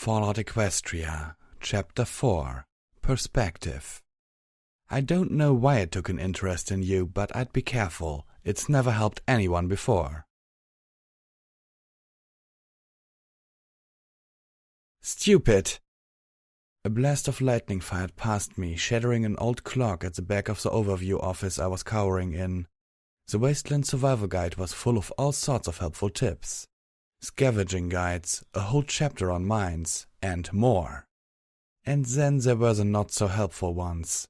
Fallout Equestria, Chapter 4, Perspective. I don't know why I took an interest in you, but I'd be careful. It's never helped anyone before. Stupid! A blast of lightning fired past me, shattering an old clock at the back of the overview office I was cowering in. The Wasteland Survival Guide was full of all sorts of helpful tips. Scavenging guides, a whole chapter on mines, and more. And then there were the not-so-helpful ones.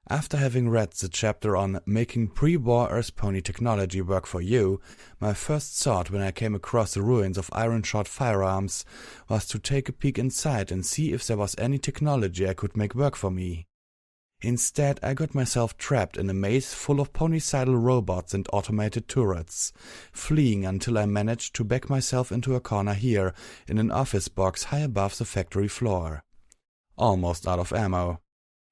After having read the chapter on making pre-war Earth pony technology work for you, my first thought when I came across the ruins of iron-shot firearms was to take a peek inside and see if there was any technology I could make work for me. Instead, I got myself trapped in a maze full of ponycidal robots and automated turrets, fleeing until I managed to back myself into a corner here in an office box high above the factory floor. Almost out of ammo.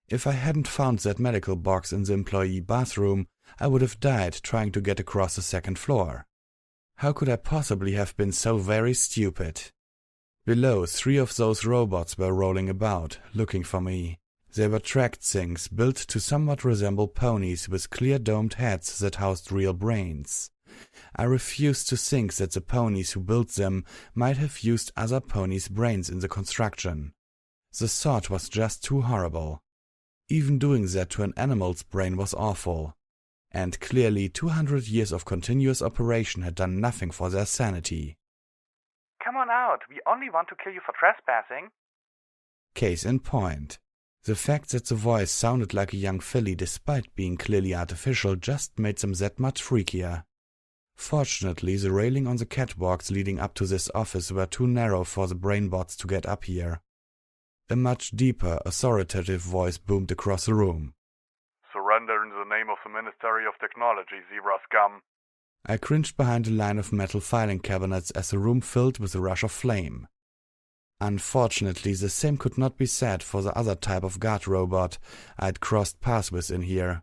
If I hadn't found that medical box in the employee bathroom, I would have died trying to get across the second floor. How could I possibly have been so very stupid? Below, 3 of those robots were rolling about, looking for me. They were tracked things built to somewhat resemble ponies with clear domed heads that housed real brains. I refused to think that the ponies who built them might have used other ponies' brains in the construction. The thought was just too horrible. Even doing that to an animal's brain was awful. And clearly 200 years of continuous operation had done nothing for their sanity. Come on out, we only want to kill you for trespassing. Case in point. The fact that the voice sounded like a young filly despite being clearly artificial just made them that much freakier. Fortunately, the railing on the catwalks leading up to this office were too narrow for the brainbots to get up here. A much deeper, authoritative voice boomed across the room. Surrender in the name of the Ministry of Technology, Zebra scum. I cringed behind a line of metal filing cabinets as the room filled with a rush of flame. Unfortunately, the same could not be said for the other type of guard robot I'd crossed paths with in here.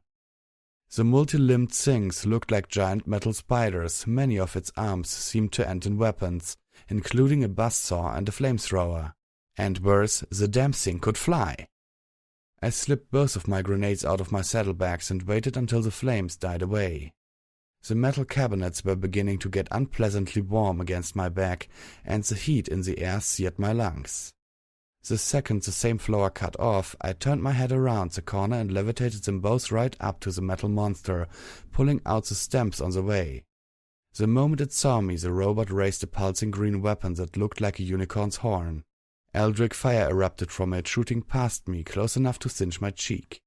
The multi-limbed things looked like giant metal spiders. Many of its arms seemed to end in weapons, including a buzzsaw and a flamethrower. And worse, the damn thing could fly. I slipped both of my grenades out of my saddlebags and waited until the flames died away. The metal cabinets were beginning to get unpleasantly warm against my back, and the heat in the air seared my lungs. The second the same floor cut off, I turned my head around the corner and levitated them both right up to the metal monster, pulling out the stamps on the way. The moment it saw me, the robot raised a pulsing green weapon that looked like a unicorn's horn. Eldritch fire erupted from it, shooting past me, close enough to singe my cheek.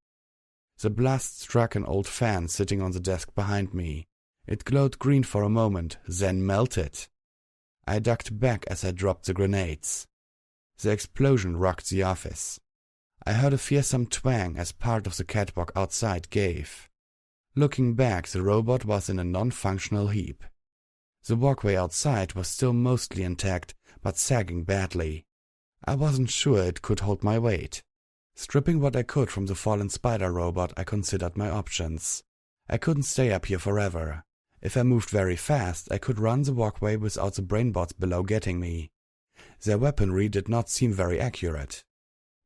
The blast struck an old fan sitting on the desk behind me. It glowed green for a moment, then melted. I ducked back as I dropped the grenades. The explosion rocked the office. I heard a fearsome twang as part of the catwalk outside gave. Looking back, the robot was in a non-functional heap. The walkway outside was still mostly intact, but sagging badly. I wasn't sure it could hold my weight. Stripping what I could from the fallen spider robot, I considered my options. I couldn't stay up here forever. If I moved very fast, I could run the walkway without the brainbots below getting me. Their weaponry did not seem very accurate.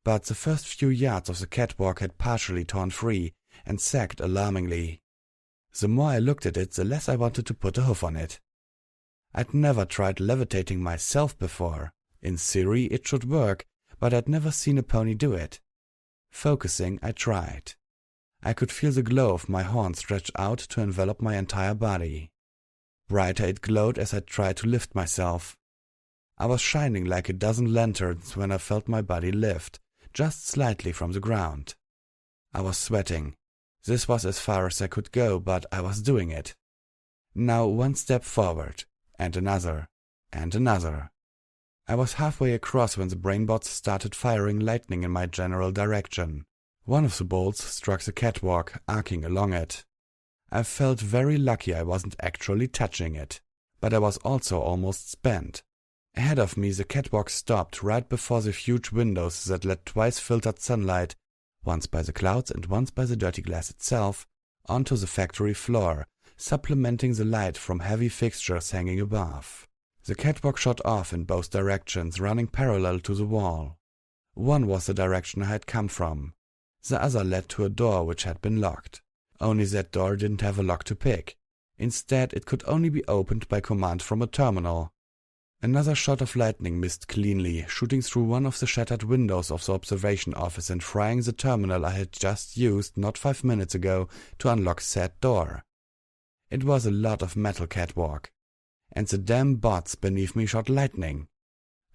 But the first few yards of the catwalk had partially torn free and sagged alarmingly. The more I looked at it, the less I wanted to put a hoof on it. I'd never tried levitating myself before. In theory, it should work, but I'd never seen a pony do it. Focusing, I tried. I could feel the glow of my horn stretch out to envelop my entire body. Brighter it glowed as I tried to lift myself. I was shining like a dozen lanterns when I felt my body lift, just slightly from the ground. I was sweating. This was as far as I could go, but I was doing it. Now one step forward, and another, and another. I was halfway across when the brainbots started firing lightning in my general direction. One of the bolts struck the catwalk, arcing along it. I felt very lucky I wasn't actually touching it, but I was also almost spent. Ahead of me, the catwalk stopped right before the huge windows that let twice filtered sunlight, once by the clouds and once by the dirty glass itself, onto the factory floor, supplementing the light from heavy fixtures hanging above. The catwalk shot off in both directions, running parallel to the wall. One was the direction I had come from. The other led to a door which had been locked. Only that door didn't have a lock to pick. Instead, it could only be opened by command from a terminal. Another shot of lightning missed cleanly, shooting through one of the shattered windows of the observation office and frying the terminal I had just used not 5 minutes ago to unlock said door. It was a lot of metal catwalk, and the damn bots beneath me shot lightning.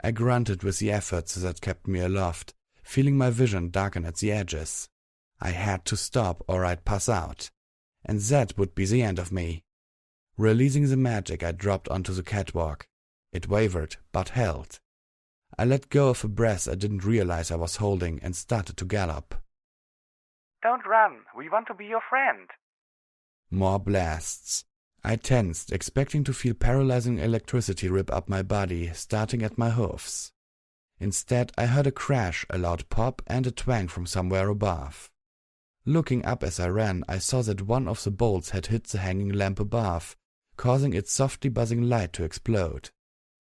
I grunted with the efforts that kept me aloft, feeling my vision darken at the edges. I had to stop or I'd pass out, and that would be the end of me. Releasing the magic, I dropped onto the catwalk. It wavered, but held. I let go of a breath I didn't realize I was holding and started to gallop. Don't run, we want to be your friend. More blasts. I tensed, expecting to feel paralyzing electricity rip up my body, starting at my hoofs. Instead, I heard a crash, a loud pop, and a twang from somewhere above. Looking up as I ran, I saw that one of the bolts had hit the hanging lamp above, causing its softly buzzing light to explode.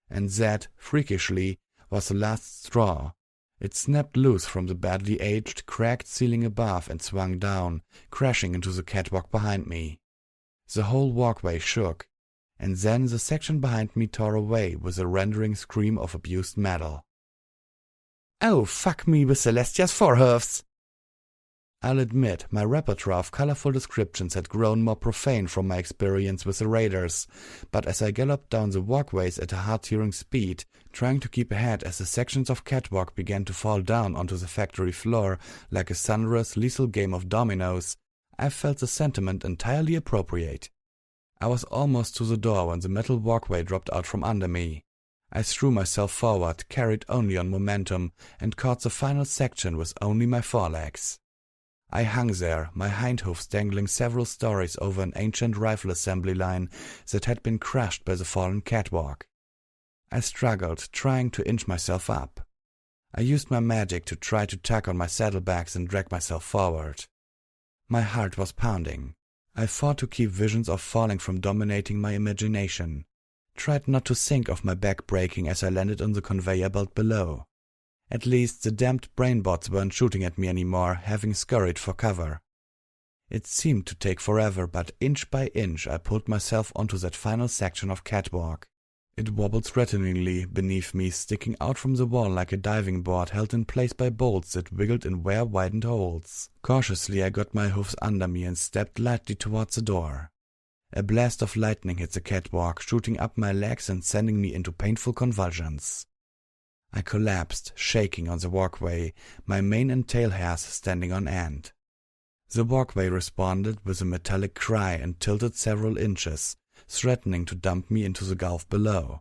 And that, freakishly, was the last straw. It snapped loose from the badly aged, cracked ceiling above and swung down, crashing into the catwalk behind me. The whole walkway shook, and then the section behind me tore away with a rending scream of abused metal. Oh, fuck me with Celestia's forehoofs! I'll admit, my repertoire of colorful descriptions had grown more profane from my experience with the raiders, but as I galloped down the walkways at a heart-tearing speed, trying to keep ahead as the sections of catwalk began to fall down onto the factory floor like a sonorous, lethal game of dominoes, I felt the sentiment entirely appropriate. I was almost to the door when the metal walkway dropped out from under me. I threw myself forward, carried only on momentum, and caught the final section with only my forelegs. I hung there, my hindhoofs dangling several stories over an ancient rifle assembly line that had been crushed by the fallen catwalk. I struggled, trying to inch myself up. I used my magic to try to tug on my saddlebags and drag myself forward. My heart was pounding. I fought to keep visions of falling from dominating my imagination, tried not to think of my back breaking as I landed on the conveyor belt below. At least the damned brainbots weren't shooting at me anymore, having scurried for cover. It seemed to take forever, but inch by inch I pulled myself onto that final section of catwalk. It wobbled threateningly beneath me, sticking out from the wall like a diving board held in place by bolts that wiggled in widened holes. Cautiously I got my hoofs under me and stepped lightly towards the door. A blast of lightning hit the catwalk, shooting up my legs and sending me into painful convulsions. I collapsed, shaking on the walkway, my mane and tail hairs standing on end. The walkway responded with a metallic cry and tilted several inches, threatening to dump me into the gulf below.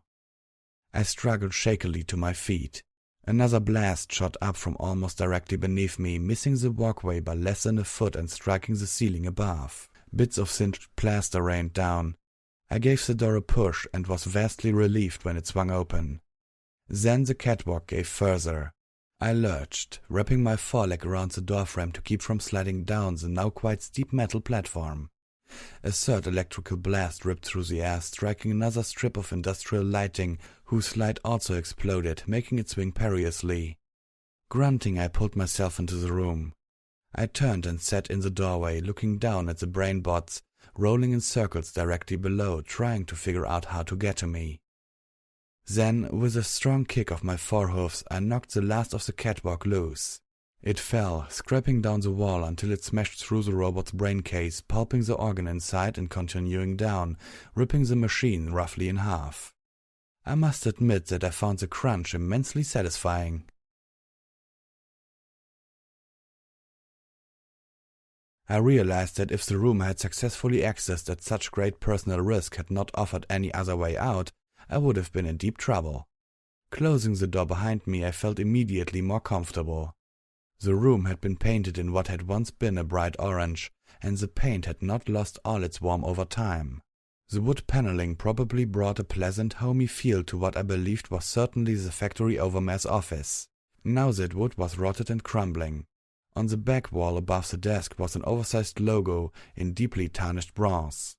I struggled shakily to my feet. Another blast shot up from almost directly beneath me, missing the walkway by less than a foot and striking the ceiling above. Bits of singed plaster rained down. I gave the door a push and was vastly relieved when it swung open. Then the catwalk gave further. I lurched, wrapping my foreleg around the doorframe to keep from sliding down the now quite steep metal platform. A third electrical blast ripped through the air, striking another strip of industrial lighting, whose light also exploded, making it swing perilously. Grunting, I pulled myself into the room. I turned and sat in the doorway, looking down at the brainbots, rolling in circles directly below, trying to figure out how to get to me. Then, with a strong kick of my forehoofs, I knocked the last of the catwalk loose. It fell, scraping down the wall until it smashed through the robot's brain case, pulping the organ inside and continuing down, ripping the machine roughly in half. I must admit that I found the crunch immensely satisfying. I realized that if the room I had successfully accessed at such great personal risk had not offered any other way out, I would have been in deep trouble. Closing the door behind me, I felt immediately more comfortable. The room had been painted in what had once been a bright orange, and the paint had not lost all its warmth over time. The wood paneling probably brought a pleasant, homey feel to what I believed was certainly the factory overmare's office. Now that wood was rotted and crumbling. On the back wall above the desk was an oversized logo in deeply tarnished bronze.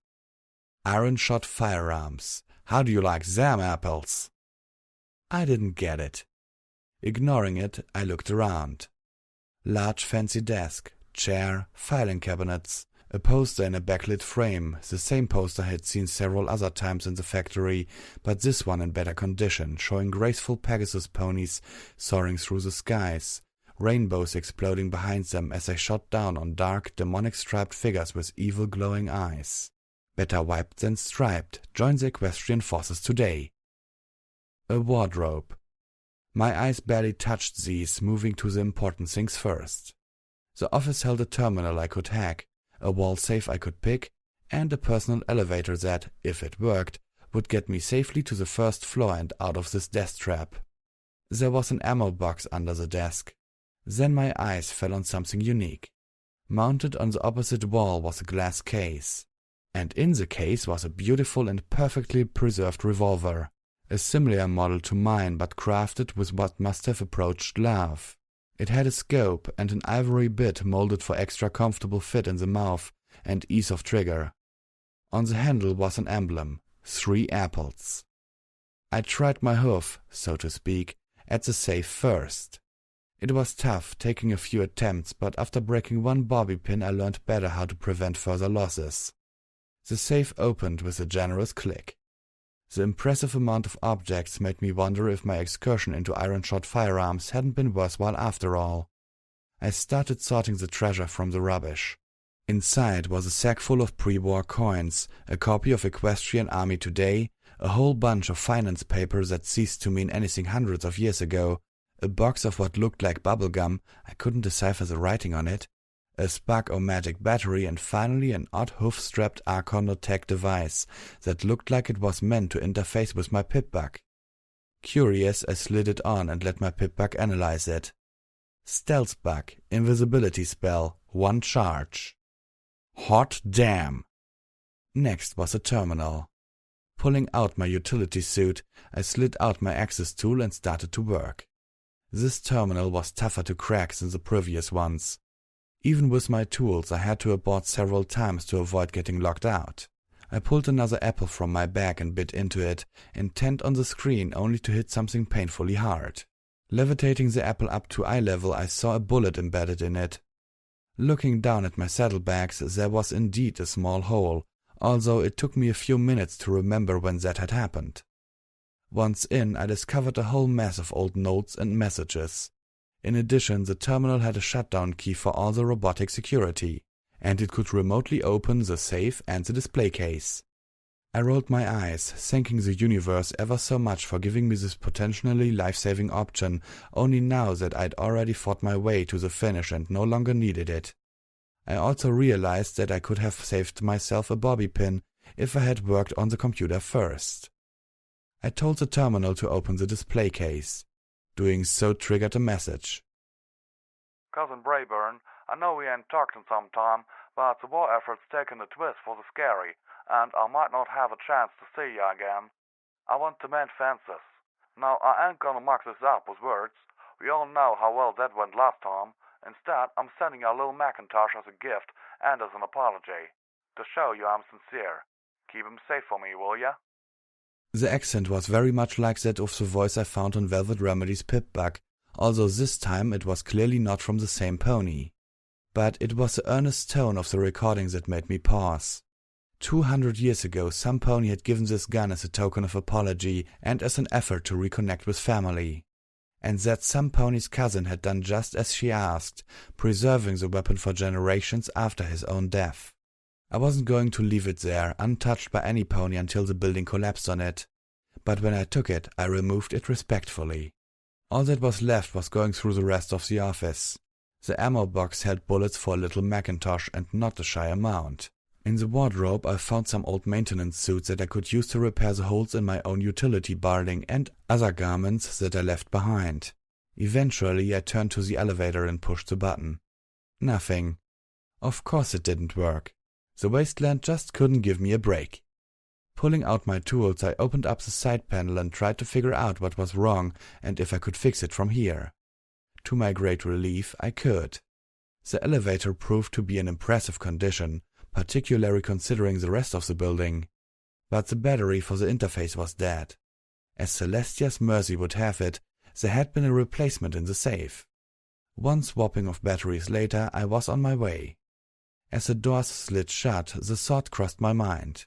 Iron-shot firearms, How do you like them apples?" I didn't get it. Ignoring it, I looked around. Large fancy desk, chair, filing cabinets, a poster in a backlit frame, the same poster I had seen several other times in the factory, but this one in better condition, showing graceful Pegasus ponies soaring through the skies, rainbows exploding behind them as they shot down on dark, demonic-striped figures with evil glowing eyes. Better wiped than striped, join the equestrian forces today. A wardrobe. My eyes barely touched these, moving to the important things first. The office held a terminal I could hack, a wall safe I could pick, and a personal elevator that, if it worked, would get me safely to the first floor and out of this death trap. There was an ammo box under the desk. Then my eyes fell on something unique. Mounted on the opposite wall was a glass case, and in the case was a beautiful and perfectly preserved revolver, a similar model to mine but crafted with what must have approached love. It had a scope and an ivory bit molded for extra comfortable fit in the mouth and ease of trigger. On the handle was an emblem, 3 apples. I tried my hoof, so to speak, at the safe first. It was tough, taking a few attempts, but after breaking one bobby pin I learned better how to prevent further losses. The safe opened with a generous click. The impressive amount of objects made me wonder if my excursion into iron-shod firearms hadn't been worthwhile after all. I started sorting the treasure from the rubbish. Inside was a sack full of pre-war coins, a copy of Equestrian Army Today, a whole bunch of finance papers that ceased to mean anything hundreds of years ago, a box of what looked like bubblegum, I couldn't decipher the writing on it, a spark-o-magic battery, and finally an odd hoof-strapped Archon-tech device that looked like it was meant to interface with my pip-bug. Curious, I slid it on and let my pip-bug analyze it. Stealth bug, invisibility spell, 1 charge. Hot damn! Next was a terminal. Pulling out my utility suit, I slid out my access tool and started to work. This terminal was tougher to crack than the previous ones. Even with my tools, I had to abort several times to avoid getting locked out. I pulled another apple from my bag and bit into it, intent on the screen only to hit something painfully hard. Levitating the apple up to eye level, I saw a bullet embedded in it. Looking down at my saddlebags, there was indeed a small hole, although it took me a few minutes to remember when that had happened. Once in, I discovered a whole mess of old notes and messages. In addition, the terminal had a shutdown key for all the robotic security, and it could remotely open the safe and the display case. I rolled my eyes, thanking the universe ever so much for giving me this potentially life-saving option, only now that I'd already fought my way to the finish and no longer needed it. I also realized that I could have saved myself a bobby pin if I had worked on the computer first. I told the terminal to open the display case. Doing so triggered a message. Cousin Brayburn, I know we ain't talked in some time, but the war effort's taken a twist for the scary, and I might not have a chance to see you again. I want to mend fences. Now, I ain't gonna muck this up with words. We all know how well that went last time. Instead, I'm sending you a little Macintosh as a gift and as an apology. To show you I'm sincere. Keep him safe for me, will ya? The accent was very much like that of the voice I found on Velvet Remedy's Pip-Bug, although this time it was clearly not from the same pony. But it was the earnest tone of the recording that made me pause. 200 years ago, some pony had given this gun as a token of apology and as an effort to reconnect with family. And that some pony's cousin had done just as she asked, preserving the weapon for generations after his own death. I wasn't going to leave it there, untouched by any pony until the building collapsed on it. But when I took it, I removed it respectfully. All that was left was going through the rest of the office. The ammo box held bullets for a little Macintosh and not a shy amount. In the wardrobe, I found some old maintenance suits that I could use to repair the holes in my own utility barding and other garments that I left behind. Eventually, I turned to the elevator and pushed the button. Nothing. Of course it didn't work. The wasteland just couldn't give me a break. Pulling out my tools, I opened up the side panel and tried to figure out what was wrong and if I could fix it from here. To my great relief, I could. The elevator proved to be in impressive condition, particularly considering the rest of the building. but the battery for the interface was dead. As Celestia's mercy would have it, there had been a replacement in the safe. One swapping of batteries later, I was on my way. As the doors slid shut, the thought crossed my mind.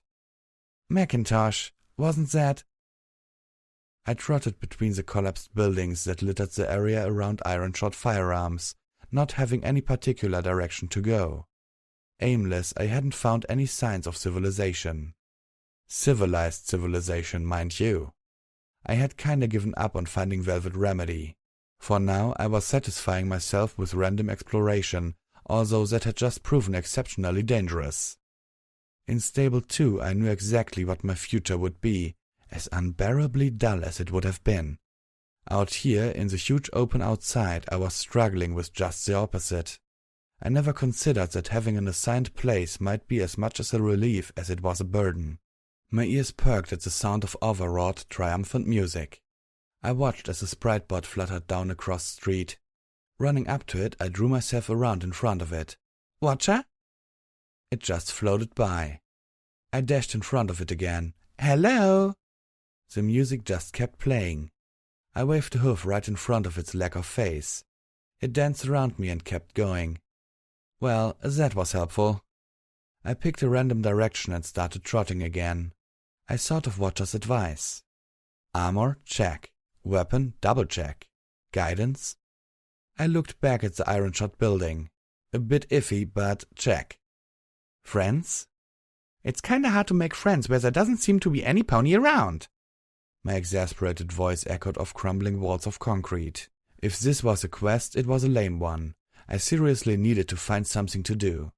Macintosh, wasn't that? I trotted between the collapsed buildings that littered the area around iron-shod firearms, not having any particular direction to go. Aimless, I hadn't found any signs of civilization. Civilized civilization, mind you. I had kinda given up on finding Velvet Remedy. For now, I was satisfying myself with random exploration, although that had just proven exceptionally dangerous. In Stable 2, I knew exactly what my future would be, as unbearably dull as it would have been. Out here, in the huge open outside, I was struggling with just the opposite. I never considered that having an assigned place might be as much as a relief as it was a burden. My ears perked at the sound of overwrought, triumphant music. I watched as a sprite bot fluttered down across the street. Running up to it, I drew myself around in front of it. Watcha? It just floated by. I dashed in front of it again. Hello! The music just kept playing. I waved a hoof right in front of its lack of face. It danced around me and kept going. Well, that was helpful. I picked a random direction and started trotting again. I thought of Watcher's advice. Armor, check. Weapon, double check. Guidance? I looked back at the iron-shod building. A bit iffy, but check. Friends? It's kinda hard to make friends where there doesn't seem to be any pony around. My exasperated voice echoed off crumbling walls of concrete. If this was a quest, it was a lame one. I seriously needed to find something to do.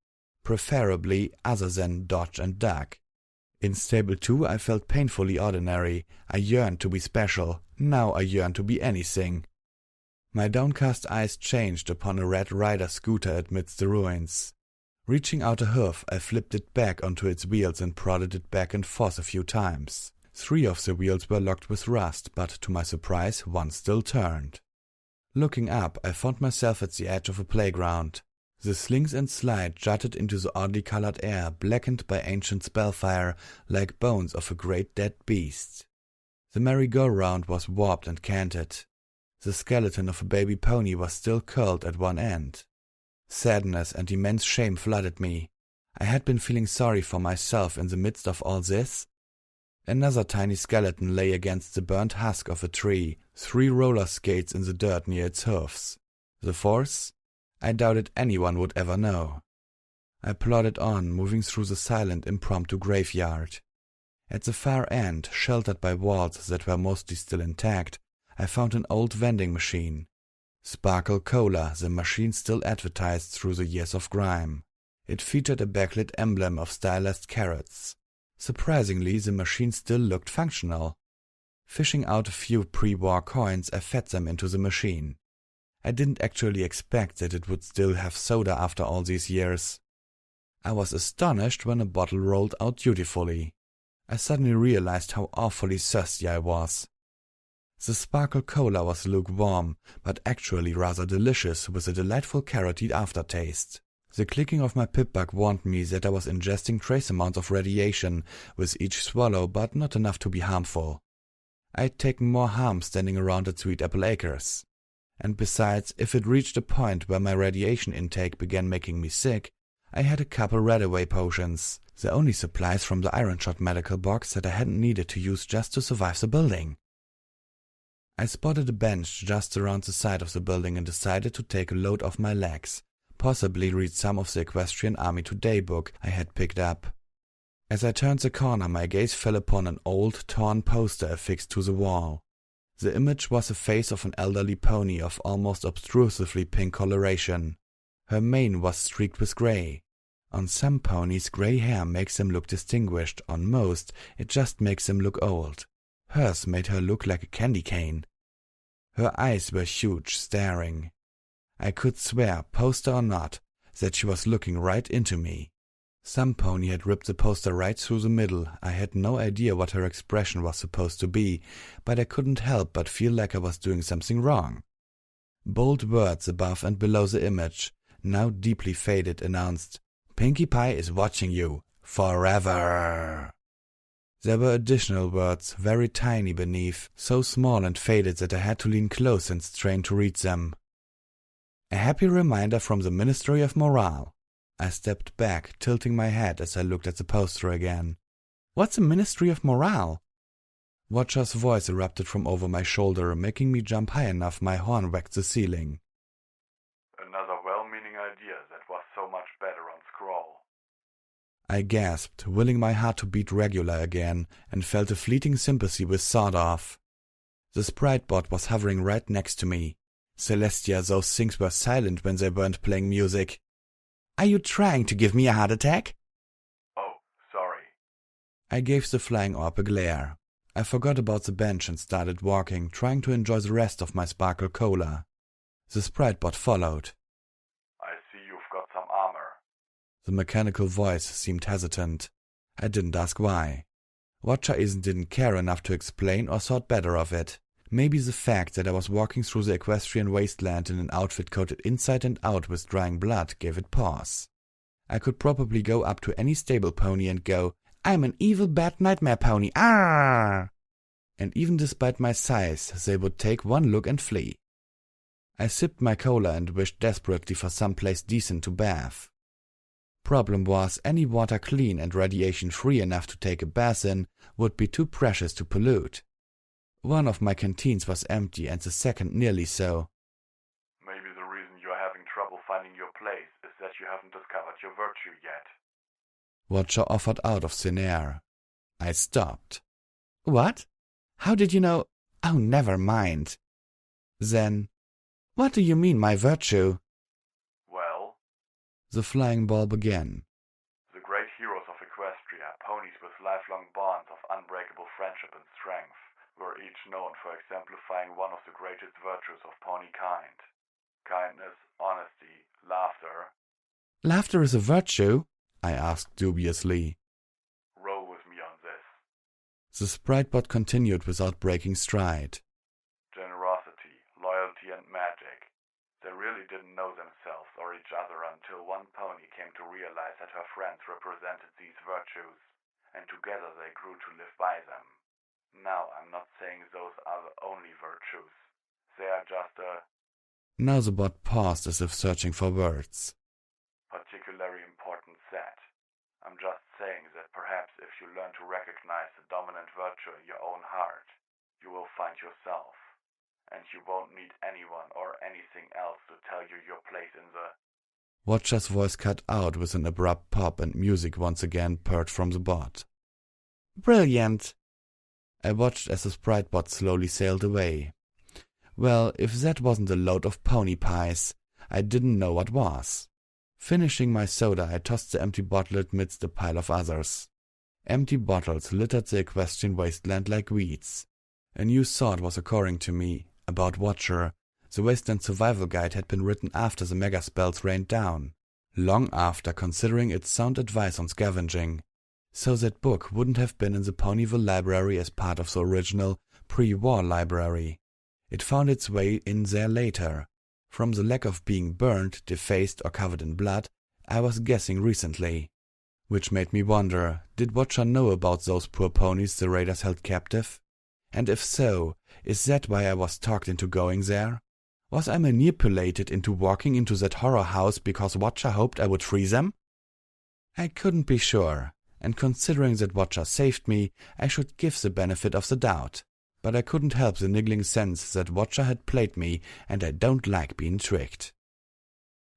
Preferably other than dodge and duck. In Stable 2, I felt painfully ordinary. I yearned to be special. Now I yearn to be anything. My downcast eyes changed upon a red rider scooter amidst the ruins. Reaching out a hoof, I flipped it back onto its wheels and prodded it back and forth a few times. 3 of the wheels were locked with rust, but to my surprise, one still turned. Looking up, I found myself at the edge of a playground. The slings and slide jutted into the oddly colored air, blackened by ancient spellfire, like bones of a great dead beast. The merry-go-round was warped and canted. The skeleton of a baby pony was still curled at one end. Sadness and immense shame flooded me. I had been feeling sorry for myself in the midst of all this. Another tiny skeleton lay against the burnt husk of a tree, 3 roller skates in the dirt near its hoofs. The force? I doubted anyone would ever know. I plodded on, moving through the silent, impromptu graveyard. At the far end, sheltered by walls that were mostly still intact, I found an old vending machine. Sparkle Cola, the machine still advertised through the years of grime. It featured a backlit emblem of stylized carrots. Surprisingly, the machine still looked functional. Fishing out a few pre-war coins, I fed them into the machine. I didn't actually expect that it would still have soda after all these years. I was astonished when a bottle rolled out dutifully. I suddenly realized how awfully thirsty I was. The Sparkle Cola was lukewarm, but actually rather delicious, with a delightful carroty aftertaste. The clicking of my pip-bug warned me that I was ingesting trace amounts of radiation with each swallow, but not enough to be harmful. I'd taken more harm standing around at Sweet Apple Acres. And besides, if it reached a point where my radiation intake began making me sick, I had a couple Radaway potions, the only supplies from the Iron-Shot medical box that I hadn't needed to use just to survive the building. I spotted a bench just around the side of the building and decided to take a load off my legs, possibly read some of the Equestrian Army Today book I had picked up. As I turned the corner, my gaze fell upon an old, torn poster affixed to the wall. The image was a face of an elderly pony of almost obtrusively pink coloration. Her mane was streaked with gray. On some ponies, gray hair makes them look distinguished. On most, it just makes them look old. Hers made her look like a candy cane. Her eyes were huge, staring. I could swear, poster or not, that she was looking right into me. Some pony had ripped the poster right through the middle. I had no idea what her expression was supposed to be, but I couldn't help but feel like I was doing something wrong. Bold words above and below the image, now deeply faded, announced, "Pinkie Pie is watching you. Forever." There were additional words, very tiny beneath, so small and faded that I had to lean close and strain to read them. A happy reminder from the Ministry of Morale. I stepped back, tilting my head as I looked at the poster again. What's the Ministry of Morale? Watcher's voice erupted from over my shoulder, making me jump high enough my horn whacked the ceiling. Another well-meaning idea that was so much better on scroll. I gasped, willing my heart to beat regular again, and felt a fleeting sympathy with Sawed-Off. The sprite bot was hovering right next to me. Celestia, those things were silent when they weren't playing music. Are you trying to give me a heart attack? Oh, sorry. I gave the flying orb a glare. I forgot about the bench and started walking, trying to enjoy the rest of my sparkle cola. The sprite bot followed. I see you've got some armor. The mechanical voice seemed hesitant. I didn't ask why. Watcher didn't care enough to explain or thought better of it. Maybe the fact that I was walking through the Equestrian wasteland in an outfit coated inside and out with drying blood gave it pause. I could probably go up to any stable pony and go, "I'm an evil bad nightmare pony, ah!" And even despite my size, they would take one look and flee. I sipped my cola and wished desperately for some place decent to bath. Problem was, any water clean and radiation-free enough to take a bath in would be too precious to pollute. One of my canteens was empty and the second nearly so. Maybe the reason you're having trouble finding your place is that you haven't discovered your virtue yet. Watcher offered out of thin air. I stopped. What? How did you know? Oh, never mind. Then, what do you mean, my virtue? Well, the flying ball began. The great heroes of Equestria, ponies with lifelong bonds of unbreakable friendship and strength, were each known for exemplifying one of the greatest virtues of pony kind. Kindness, honesty, laughter. Laughter is a virtue? I asked dubiously. Roll with me on this. The sprite bot continued without breaking stride. Generosity, loyalty, and magic. They really didn't know themselves or each other until one pony came to realize that her friends represented these virtues, and together they grew to live by them. Now, I'm not saying those are the only virtues. They are just a Now the bot paused as if searching for words. particularly important set. I'm just saying that perhaps if you learn to recognize the dominant virtue in your own heart, you will find yourself, and you won't need anyone or anything else to tell you your place in the... Watcher's voice cut out with an abrupt pop and music once again purred from the bot. Brilliant! I watched as the sprite bot slowly sailed away. Well, if that wasn't a load of pony pies, I didn't know what was. Finishing my soda, I tossed the empty bottle amidst a pile of others. Empty bottles littered the equestrian wasteland like weeds. A new thought was occurring to me, about Watcher. The Wasteland Survival Guide had been written after the mega spells rained down, long after, considering its sound advice on scavenging. So that book wouldn't have been in the Ponyville library as part of the original pre-war library. It found its way in there later. From the lack of being burned, defaced, or covered in blood, I was guessing recently. Which made me wonder, did Watcher know about those poor ponies the raiders held captive? And if so, is that why I was talked into going there? Was I manipulated into walking into that horror house because Watcher hoped I would free them? I couldn't be sure, and considering that Watcher saved me, I should give the benefit of the doubt. But I couldn't help the niggling sense that Watcher had played me, and I don't like being tricked.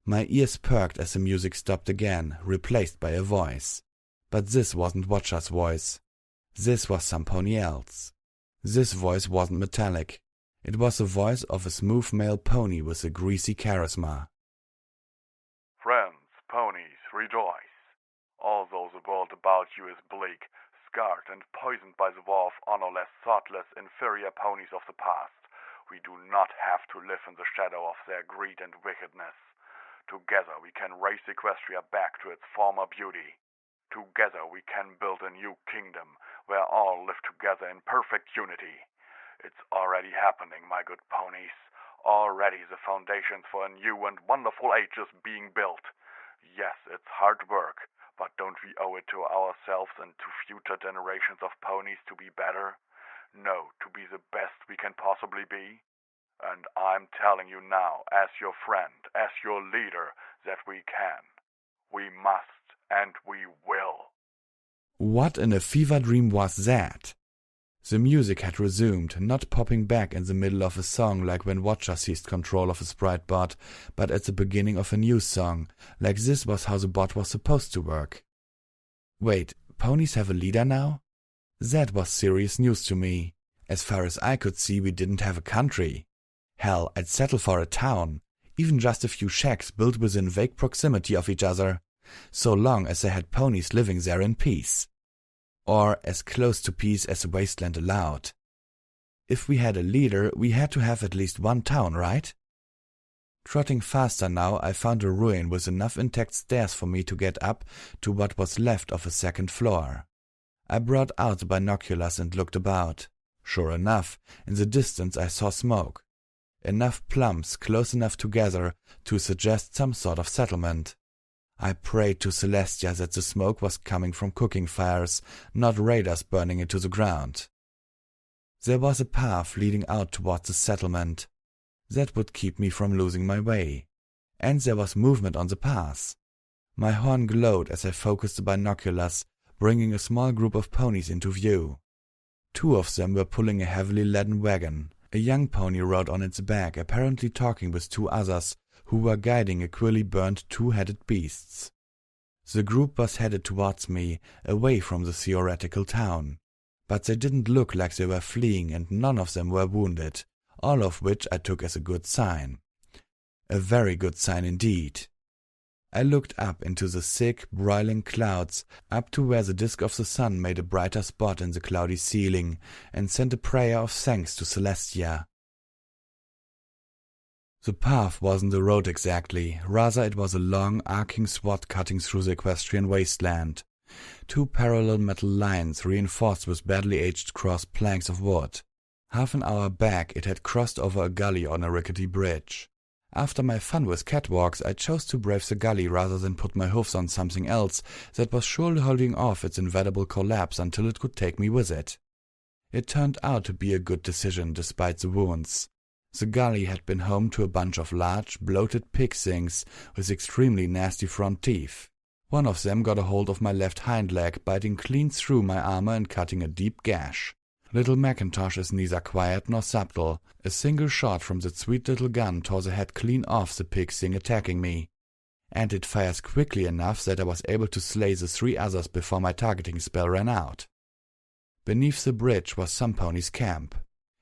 My ears perked as the music stopped again, replaced by a voice. But this wasn't Watcher's voice. This was some pony else. This voice wasn't metallic. It was the voice of a smooth male pony with a greasy charisma. Friends, ponies, rejoice. Although the world about you is bleak, scarred and poisoned by the war of honorless, thoughtless, inferior ponies of the past, we do not have to live in the shadow of their greed and wickedness. Together we can raise Equestria back to its former beauty. Together we can build a new kingdom where all live together in perfect unity. It's already happening, my good ponies. Already the foundations for a new and wonderful age is being built. Yes, it's hard work, But don't we owe it to ourselves and to future generations of ponies to be better? No, to be the best we can possibly be? And I'm telling you now, as your friend, as your leader, that we can. We must, and we will. What in a fever dream was that? The music had resumed, not popping back in the middle of a song like when Watcher seized control of a sprite bot, but at the beginning of a new song, like this was how the bot was supposed to work. Wait, ponies have a leader now? That was serious news to me. As far as I could see, we didn't have a country. Hell, I'd settle for a town, even just a few shacks built within vague proximity of each other, so long as they had ponies living there in peace. Or as close to peace as the wasteland allowed. If we had a leader, we had to have at least one town, right? Trotting faster now, I found a ruin with enough intact stairs for me to get up to what was left of a second floor. I brought out the binoculars and looked about. Sure enough, in the distance I saw smoke. Enough plums close enough together to suggest some sort of settlement. I prayed to Celestia that the smoke was coming from cooking fires, not raiders burning into the ground. There was a path leading out towards the settlement. That would keep me from losing my way. And there was movement on the path. My horn glowed as I focused the binoculars, bringing a small group of ponies into view. 2 of them were pulling a heavily laden wagon. A young pony rode on its back, apparently talking with 2 others, who were guiding a queerly burned 2-headed beasts. The group was headed towards me, away from the theoretical town. But they didn't look like they were fleeing, and none of them were wounded, all of which I took as a good sign. A very good sign indeed. I looked up into the thick, broiling clouds, up to where the disk of the sun made a brighter spot in the cloudy ceiling, and sent a prayer of thanks to Celestia. The path wasn't a road exactly, rather it was a long, arcing swat cutting through the equestrian wasteland. 2 parallel metal lines reinforced with badly aged crossed planks of wood. Half an hour back it had crossed over a gully on a rickety bridge. After my fun with catwalks, I chose to brave the gully rather than put my hoofs on something else that was surely holding off its inevitable collapse until it could take me with it. It turned out to be a good decision despite the wounds. The gully had been home to a bunch of large, bloated pig things with extremely nasty front teeth. One of them got a hold of my left hind leg, biting clean through my armor and cutting a deep gash. Little Macintosh is neither quiet nor subtle. A single shot from that sweet little gun tore the head clean off the pig thing attacking me. And it fires quickly enough that I was able to slay the 3 others before my targeting spell ran out. Beneath the bridge was some pony's camp.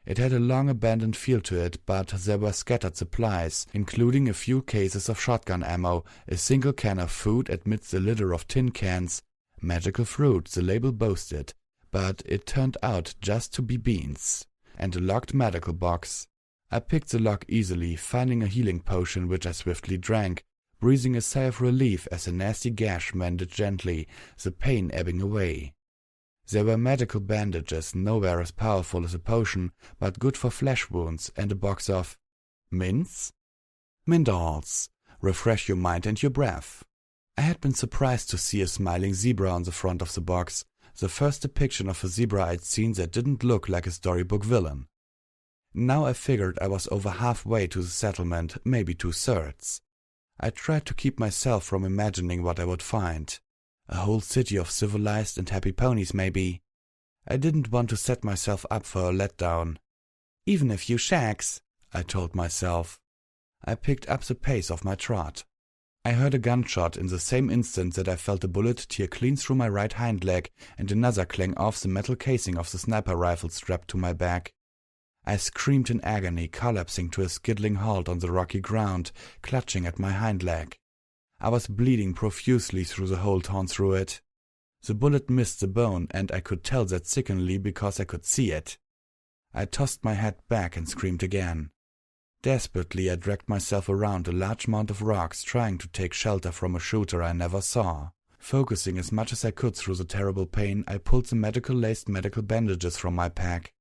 It had a long abandoned feel to it, but there were scattered supplies, including a few cases of shotgun ammo, a single can of food amidst a litter of tin cans, magical fruit, the label boasted, but it turned out just to be beans, and a locked medical box. I picked the lock easily, finding a healing potion which I swiftly drank, breathing a sigh of relief as a nasty gash mended gently, the pain ebbing away. There were medical bandages, nowhere as powerful as a potion, but good for flesh wounds, and a box of mints? Mindols. Refresh your mind and your breath. I had been surprised to see a smiling zebra on the front of the box, the first depiction of a zebra I'd seen that didn't look like a storybook villain. Now I figured I was over halfway to the settlement, maybe 2/3. I tried to keep myself from imagining what I would find. A whole city of civilized and happy ponies, maybe. I didn't want to set myself up for a letdown. Even a few shacks, I told myself. I picked up the pace of my trot. I heard a gunshot in the same instant that I felt a bullet tear clean through my right hind leg and another clang off the metal casing of the sniper rifle strapped to my back. I screamed in agony, collapsing to a skiddling halt on the rocky ground, clutching at my hind leg. I was bleeding profusely through the hole torn through it. The bullet missed the bone, and I could tell that sickeningly because I could see it. I tossed my head back and screamed again. Desperately, I dragged myself around a large mound of rocks, trying to take shelter from a shooter I never saw. Focusing as much as I could through the terrible pain, I pulled the medical-laced medical bandages from my pack.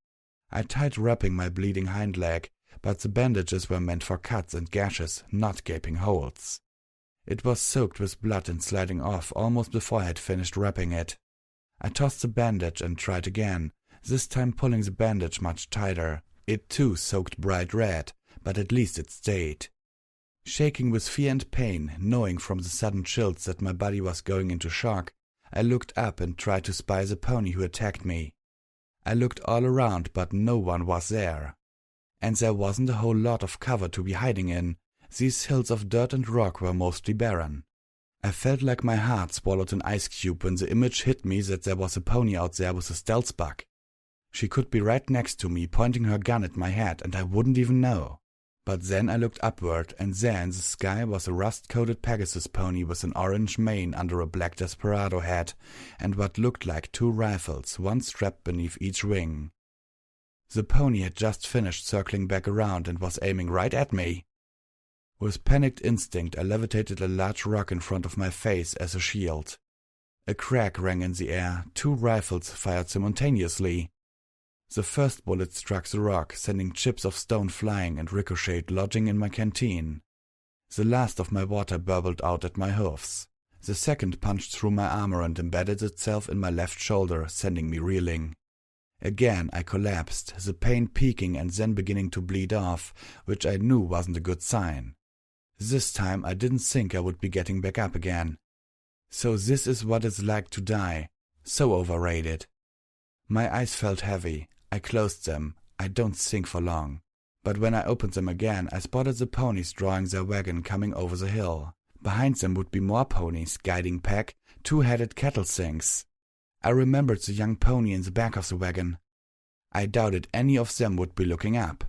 I tied wrapping my bleeding hind leg, but the bandages were meant for cuts and gashes, not gaping holes. It was soaked with blood and sliding off almost before I had finished wrapping it. I tossed the bandage and tried again, this time pulling the bandage much tighter. It too soaked bright red, but at least it stayed. Shaking with fear and pain, knowing from the sudden chills that my body was going into shock, I looked up and tried to spy the pony who attacked me. I looked all around, but no one was there. And there wasn't a whole lot of cover to be hiding in. These hills of dirt and rock were mostly barren. I felt like my heart swallowed an ice cube when the image hit me that there was a pony out there with a stealth bug. She could be right next to me, pointing her gun at my head, and I wouldn't even know. But then I looked upward, and there in the sky was a rust-coated Pegasus pony with an orange mane under a black Desperado hat, and what looked like 2 rifles, one strapped beneath each wing. The pony had just finished circling back around and was aiming right at me. With panicked instinct, I levitated a large rock in front of my face as a shield. A crack rang in the air, 2 rifles fired simultaneously. The first bullet struck the rock, sending chips of stone flying and ricocheted, lodging in my canteen. The last of my water burbled out at my hoofs. The second punched through my armor and embedded itself in my left shoulder, sending me reeling. Again I collapsed, the pain peaking and then beginning to bleed off, which I knew wasn't a good sign. This time I didn't think I would be getting back up again. So this is what it's like to die. So overrated. My eyes felt heavy. I closed them. I don't think for long. But when I opened them again, I spotted the ponies drawing their wagon coming over the hill. Behind them would be more ponies, guiding pack, 2-headed cattle things. I remembered the young pony in the back of the wagon. I doubted any of them would be looking up.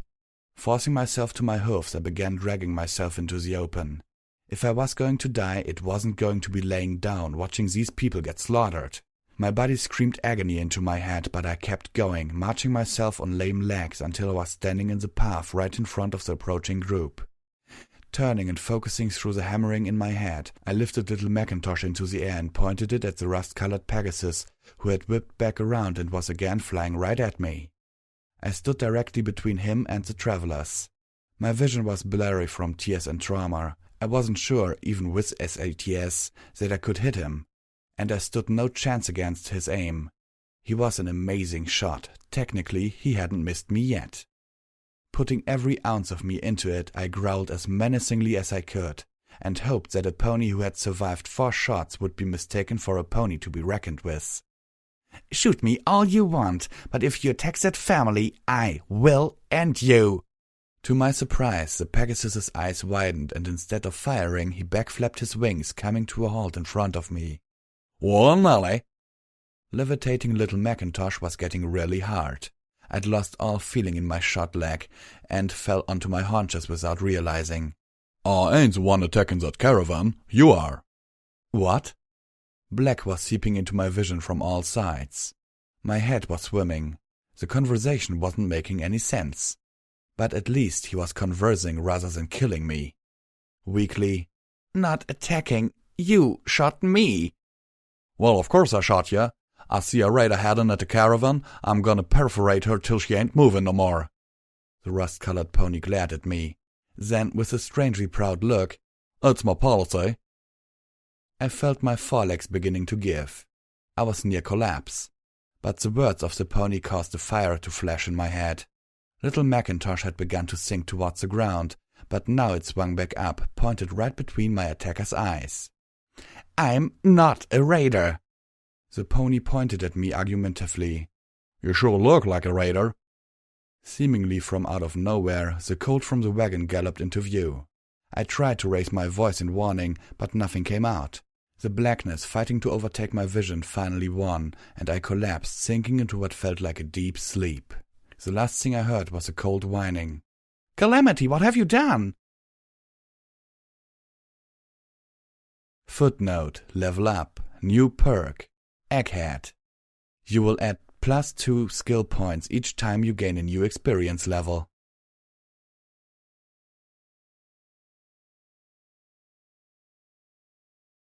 Forcing myself to my hoofs, I began dragging myself into the open. If I was going to die, it wasn't going to be laying down, watching these people get slaughtered. My body screamed agony into my head, but I kept going, marching myself on lame legs until I was standing in the path right in front of the approaching group. Turning and focusing through the hammering in my head, I lifted little Macintosh into the air and pointed it at the rust-colored Pegasus, who had whipped back around and was again flying right at me. I stood directly between him and the travelers. My vision was blurry from tears and trauma. I wasn't sure, even with SATS, that I could hit him. And I stood no chance against his aim. He was an amazing shot. Technically, he hadn't missed me yet. Putting every ounce of me into it, I growled as menacingly as I could, and hoped that a pony who had survived 4 shots would be mistaken for a pony to be reckoned with. "Shoot me all you want, but if you attack that family, I will end you!" To my surprise, the Pegasus's eyes widened, and instead of firing, he backflapped his wings, coming to a halt in front of me. "Whoa, Nelly!" Levitating little Macintosh was getting really hard. I'd lost all feeling in my shot leg and fell onto my haunches without realizing. "I ain't the one attacking that caravan. You are." "What?" Black was seeping into my vision from all sides. My head was swimming. The conversation wasn't making any sense. But at least he was conversing rather than killing me. Weakly, "Not attacking. You shot me." "Well, of course I shot ya. I see a raider headin' at the caravan. I'm gonna perforate her till she ain't movin' no more." The rust-colored pony glared at me. Then, with a strangely proud look, "It's my policy." I felt my forelegs beginning to give. I was near collapse. But the words of the pony caused a fire to flash in my head. Little Macintosh had begun to sink towards the ground, but now it swung back up, pointed right between my attacker's eyes. "I'm not a raider." The pony pointed at me argumentatively. "You sure look like a raider." Seemingly from out of nowhere, the colt from the wagon galloped into view. I tried to raise my voice in warning, but nothing came out. The blackness fighting to overtake my vision finally won, and I collapsed, sinking into what felt like a deep sleep. The last thing I heard was a colt whining. "Calamity, what have you done?" Footnote, level up, new perk, Egghead. You will add +2 skill points each time you gain a new experience level.